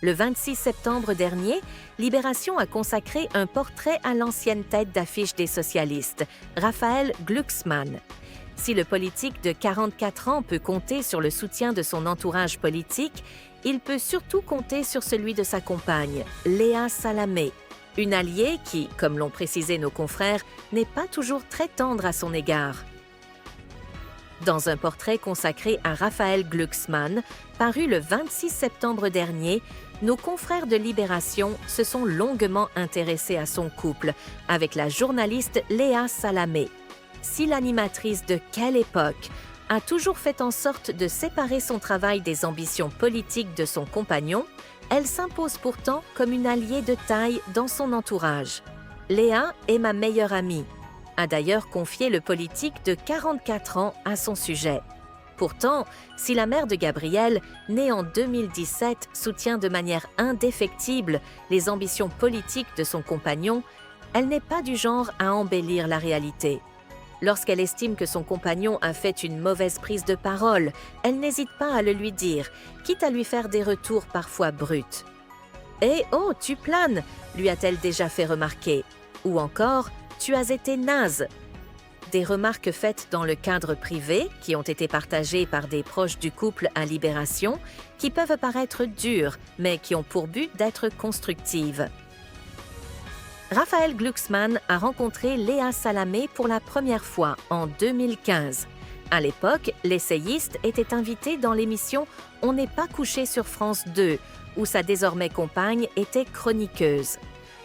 Le 26 septembre dernier, Libération a consacré un portrait à l'ancienne tête d'affiche des socialistes, Raphaël Glucksmann. Si le politique de 44 ans peut compter sur le soutien de son entourage politique, il peut surtout compter sur celui de sa compagne, Léa Salamé, une alliée qui, comme l'ont précisé nos confrères, n'est pas toujours très tendre à son égard. Dans un portrait consacré à Raphaël Glucksmann, paru le 26 septembre dernier, nos confrères de Libération se sont longuement intéressés à son couple avec la journaliste Léa Salamé. Si l'animatrice de Quelle époque a toujours fait en sorte de séparer son travail des ambitions politiques de son compagnon, elle s'impose pourtant comme une alliée de taille dans son entourage. « Léa est ma meilleure amie », a d'ailleurs confié le politique de 44 ans à son sujet. Pourtant, si la mère de Gabriel, née en 2017, soutient de manière indéfectible les ambitions politiques de son compagnon, elle n'est pas du genre à embellir la réalité. Lorsqu'elle estime que son compagnon a fait une mauvaise prise de parole, elle n'hésite pas à le lui dire, quitte à lui faire des retours parfois bruts. « Eh oh, tu planes !» lui a-t-elle déjà fait remarquer. Ou encore « Tu as été naze !» Des remarques faites dans le cadre privé, qui ont été partagées par des proches du couple à Libération, qui peuvent paraître dures, mais qui ont pour but d'être constructives. Raphaël Glucksmann a rencontré Léa Salamé pour la première fois en 2015. À l'époque, l'essayiste était invité dans l'émission « On n'est pas couché sur France 2 », où sa désormais compagne était chroniqueuse.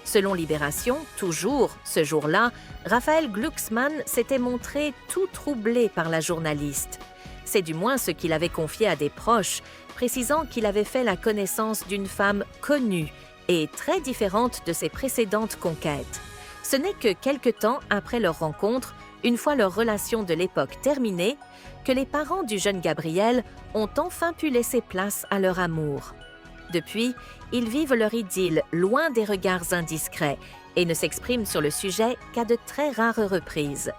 Selon Libération, toujours ce jour-là, Raphaël Glucksmann s'était montré tout troublé par la journaliste. C'est du moins ce qu'il avait confié à des proches, précisant qu'il avait fait la connaissance d'une femme connue et très différente de ses précédentes conquêtes. Ce n'est que quelque temps après leur rencontre, une fois leur relation de l'époque terminée, que les parents du jeune Gabriel ont enfin pu laisser place à leur amour. Depuis, ils vivent leur idylle loin des regards indiscrets et ne s'expriment sur le sujet qu'à de très rares reprises.